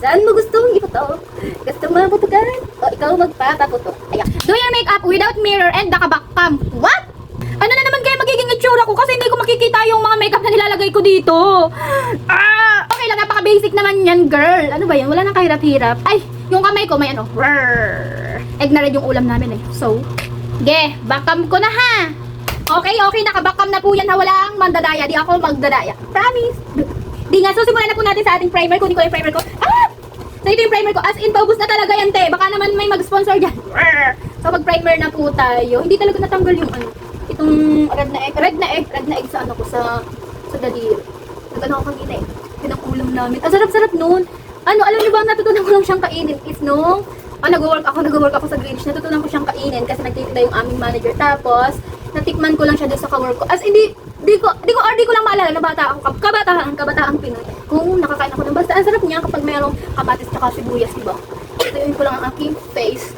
Saan mo gustong iputo? Gusto mo maputukan? O ikaw magpapaputo? Ayan. Do your makeup without mirror and naka-back cam. What? Ano na naman kaya magiging itsura ko kasi hindi ko makikita yung mga makeup na nilalagay ko dito. Okay lang, napaka-basic naman yan, girl. Ano ba yan? Wala nang kahirap-hirap. Ay, yung kamay ko may ano. Egg na rin yung ulam namin eh. So, backcam ko na ha. Okay, naka-backcam na po yan ha. Wala ang mandadaya. Di ako magdadaya. Promise. Di nga, so simulan na po natin sa ating primer. Kunin ko yung primer ko. So ito yung primer ko. As in, paubos na talaga yan, te. Baka naman may mag-sponsor dyan. So mag-primer na po tayo. Hindi talaga natanggal yung ano. Itong red na egg sa ano ko, sa daliri. Nagano ako kanina eh. Pinang-ulam namin. Ang sarap-sarap nun. Ano, alam niyo ba, natutunan ko lang siyang kainin is nung nag-work ako sa Greenwich. Natutunan ko siyang kainin kasi nagtitinda yung aming manager. Tapos, natikman ko lang siya doon sa ka-work ko. As di ko lang maalala na bata ako, kabataang Pinoy. Kung nakakain ako ng basta, ang sarap niya kapag mayroong kamatis tsaka sibuyas, diba? Ito yun ko lang ang aking face.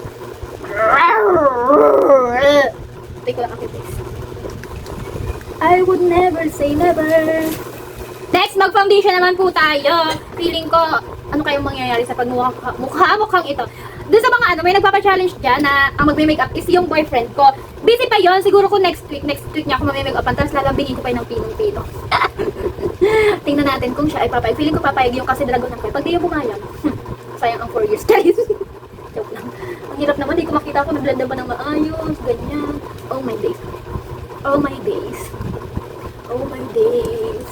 Ito ko lang ang aking face. I would never say never. Next, mag-foundation naman po tayo. Feeling ko, ano kayong mangyayari sa pagmukhang ito. Doon sa mga may nagpapa-challenge dyan na ang magme-makeup is yung boyfriend ko. Busy pa yon, siguro ko next week niya ako magme-makeupan, tapos lalambingin ko pa ng pinong-pino. Tingnan natin kung siya ay papayag. Feeling ko papayag yung kasi dragon ng pag di yung pumayag. Sayang ang 4 years, guys. Joke lang. Ang hirap naman, di ko makita ko, nag-blend ba ng maayos, ganyan. Oh my days. Oh my days. Oh my days.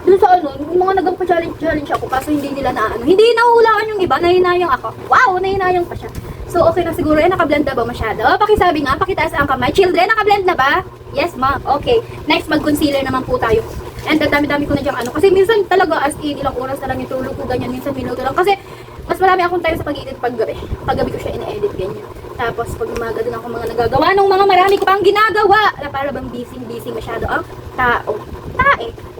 Doon sa yung mga nagpa-challenge ako kaso hindi nila hindi nahuhulaan yung iba, nahinayang ako. Wow, nahinayang pa siya. So, okay na siguro. Naka-blend na ba masyado? Pakisabi nga, pakitaas ang kamay. Children, naka-blend na ba? Yes, ma'am. Okay. Next, mag-concealer naman po tayo. And dami-dami ko na diyang kasi minsan talaga as in, ilang oras na lang yung tulog ko, ganyan. Minsan minuto lang. Kasi, mas marami akong time sa pag-edit paggabi. Paggabi ko siya ina-edit, ganyan. Tapos, pag umaga din ako mga nagagawa ng mga marami ko pang ginagawa. Na para bang busy masyado ang tao.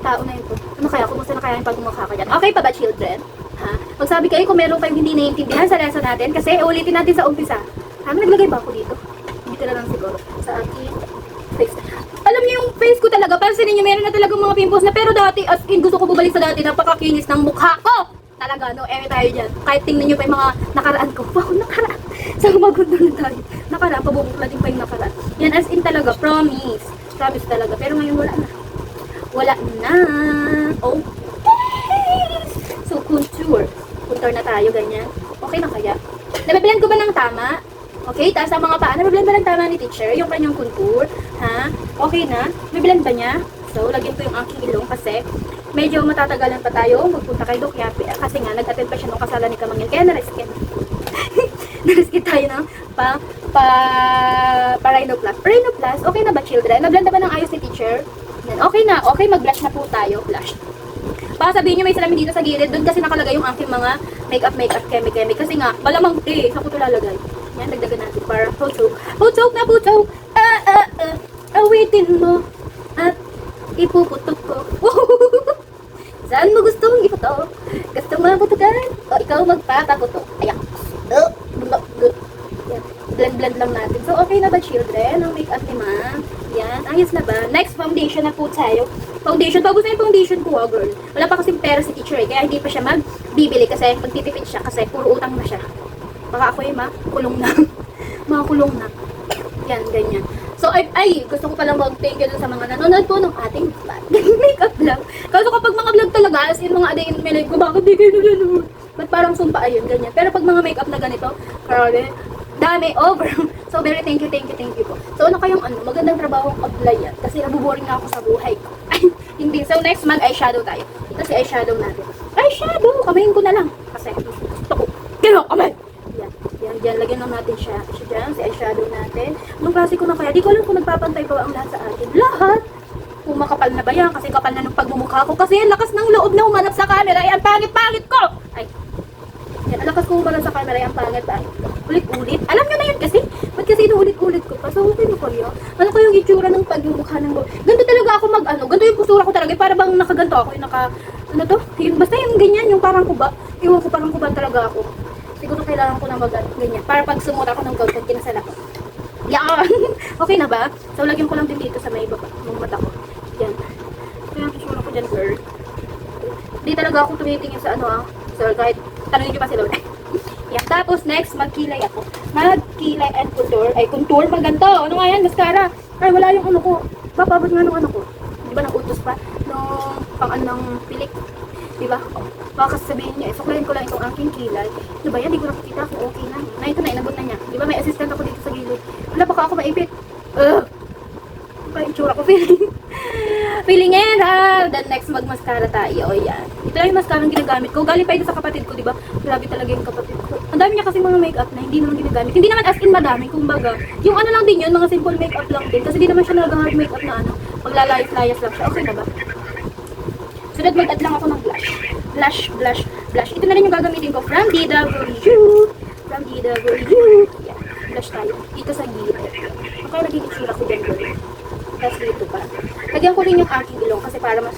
Tao na yun po. Ano kaya? Kumusta na kaya yung pagmumukha ka dyan? Okay pa ba, children? Ha? Magsabi kayo kung meron kayong hindi naiintindihan sa lesson natin kasi ulitin natin sa umpisa. Naglagay ba ako dito? Dito na lang siguro. Sa aking face. Alam niyo yung face ko talaga, pansinin niyo, meron na talagang mga pimples na pero dati, as in, gusto ko bumalik sa dati, napakakinis ng mukha ko! Talaga, no? Tayo dyan. Kahit tingnan niyo pa yung mga nakaraan ko. Wow, nakaraan! Saan magundo na tayo? Nakaraan, pabubukla din pa yung nakaraan. Yan, as in talaga, promise. Promise talaga. Pero ngayon wala na. Wala na. Oh. So, contour na tayo, ganyan. Okay na kaya? Nabiblend ko ba ng tama? Okay, taas ang mga paa. Nabiblend ba ng tama ni teacher? Yung kanyang contour? Ha? Okay na? Nabiblend ba niya? So, lagyan ko yung aking ilong kasi medyo matatagalan pa tayo magpunta kay Doc Yapi. Kasi nga, nag-attend pa siya nung kasala ni Kamangil. Kaya na-risk tayo ng Rhinoplas. Rhinoplas, okay na ba, children? Nablend na ba ng ayos ni teacher? Yan, okay na. Okay, mag-blush na po tayo. Blush. Baka sabihin nyo may salamin dito sa gilid. Doon kasi nakalagay yung aking mga makeup, keme. Kasi nga, malamang saan ko ito lalagay? Yan, dagdagan natin para putok. Putok na putok. Awitin mo. At ipuputok ko. Saan mo gustong iputok? Gusto mo putukan? O ikaw magpapaputok? Ayan. Blend lang natin. So, okay na ba, children? Ang makeup ni ma'am. Yan. Ayos na ba? Next, foundation na po tayo. Foundation. Bagus na yung foundation ko, girl. Wala pa kasing pera si teacher kaya hindi pa siya magbibili kasi magtitipid siya kasi puro utang na siya. Baka ako yung makulong na. Makakulong na. Yan, ganyan. So, gusto ko palang mag-thank you dun sa mga nanonood po ng ating vlog. Makeup vlog. Kaso kapag mga vlog talaga, as in mga day in my life ko, bakit di kayo nanonood? Ba't parang sumpa ayun, ganyan. Pero pag mga makeup na ganito, karole, dami, over. So, very thank you po. So, ano kayong magandang trabaho ang applyan kasi nabuboring na ako sa buhay ko. Ay, hindi. So, next mag-eyeshadow tayo. Ito si eyeshadow natin. Eyeshadow! Kamayin ko na lang. Kasi, gusto ko. Kino, kamay! Yan, lagyan lang natin siya. Siya dyan, si eyeshadow natin. Anong klase ko na kaya? Di ko alam kung nagpapantay pa ang lahat sa atin. Lahat! Kung makapal na ba yan? Kasi kapal na ng pagmumukha ko. Kasi ang lakas ng loob na humanap sa camera. Ay, ang pangit-pangit ko! Ay, yan, ang lakas ko humanap sa camera. Ay, ang pangit-pangit ko. Ulit-ulit. Alam nyo na yun kasi. Ba't kasi inuulit-ulit ko pa? So, okay mo kayo? Ano ko yung itsura ng pagmumukha ng ganito talaga ako ganito yung postura ko talaga. Para bang nakaganto ako. Yung basta yung ganyan, yung parang kuba. Iwan ko parang kuba talaga ako. Siguro kailangan ko na ganyan. Para pag sumot ako ng gold, pag kinasal ako. Yan! Okay na ba? So, lagyan ko lang din dito sa may baba. Ng mata ko. Yan. Kaya ang itsura ko dyan, girl. Hindi talaga ako tumitingin sa So, kahit Tanungin nyo pa si Lola. Yan. Tapos, next, magkilay ako. Magkilay and contour. Ay, contour, maganto. Ano nga yan? Mascara. Ay, wala yung ano ko. Papabot nga nung ano ko. Di ba, nang utos pa? Nung pang ano ng pilik. Di ba? Baka sabihin niya, suklayin ko lang itong aking kilay. Di ba yan? Di ko nakikita kung okay na. Na ito na, inabot na niya. Di ba, may assistant ako dito sa gilid. Wala, baka ako maipit. Ba itsura ko feeling. Feelingera. Then next magmascara tayo. Yan. Ito lang yung mascara ang ginagamit ko. Galing pa ito sa kapatid ko, di ba? Grabe talaga yung kapatid ko. Ang dami niya kasi mga makeup na hindi naman ginagamit. Hindi naman as in madami, kumbaga. Yung ano lang din yun, mga simple makeup lang din. Kasi di naman siya nag-hard makeup na ano. Paglalayas-layas lang siya. Okay na ba? Sunod mag-add lang ako ng blush. Blush. Ito na rin yung gagamitin ko from DW. From DW. Yan. Blush tayo. Dito sa gilid. Okay, naging itsura ko dyan doon. Tapos dito pa. Lagyan ko rin yung aking ilong kasi para mas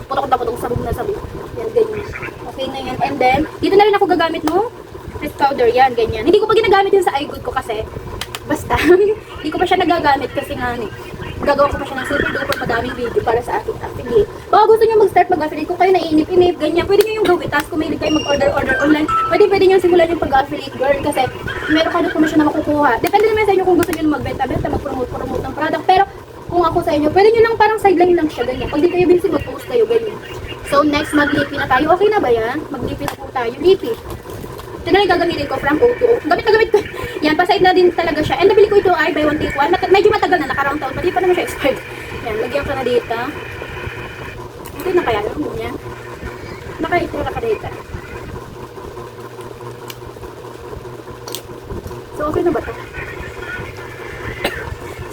putok na putok, sabog na sabog. Yan, ganyan. Okay na yan. And then, dito na rin ako gagamit no face powder. Yan, ganyan. Hindi ko pa ginagamit yun sa eye good ko kasi basta, hindi ko pa siya nagagamit kasi nga gagawa ko pa siya ng super duper madaming video para sa ating affiliate. Baka gusto nyo mag-start mag-affiliate, kung kayo naiinip-inip, ganyan, pwede nyo yung gawin. Tapos kung may kayo mag-order online, pwede nyo simulan yung pag-affiliate girl kasi meron ka na commission na makukuha. Depende naman sa inyo kung gusto nyo magbenta-benta, mag-promote ng product. Pero kung ako sa inyo, pwede nyo lang parang sideline lang siya, ganyan. Pag di kayo busy, mag-post kayo, ganyan. So next, mag-lippy na tayo. Okay na ba yan? Mag-lippy na po tayo. Lippy. Ito na yung gagamitin ko from O2O. Gamit ko. Yan, paside na din talaga siya. And nabili ko ito ay buy one take one. Medyo matagal na, nakaround taon. Pati pa naman siya expired. Yan, lagyan ka na dito. Ito na kaya, no? Yan. Naka-itra ka dito. So, okay na ba ito?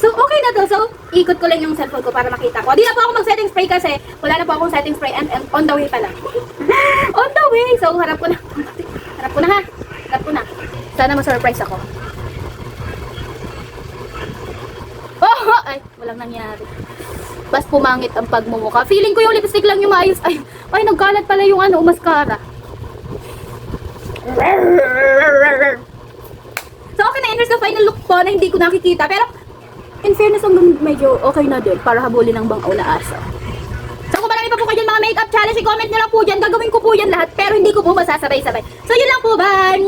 So, okay na to. So, ikot ko lang yung cellphone ko para makita ko. Di na po ako mag-setting spray kasi wala na po akong setting spray and on the way pala. On the way! So, harap ko na. Harap ko na. Sana ma-surprise ako. Oh! Ay, walang nangyari. Bas pumangit ang pagmumukha. Feeling ko yung lipstick lang yung maayos. Ay, nagkalat pala yung mascara. So, okay na. Here's the final look po na hindi ko nakikita. Pero, in fairness, medyo okay na din para habulin ng bangaw na aso. So kung marami pa po kayo dyan mga makeup challenge, i-comment nyo lang po dyan. Gagawin ko po yan lahat pero hindi ko po masasabay-sabay. So yun lang po, bye!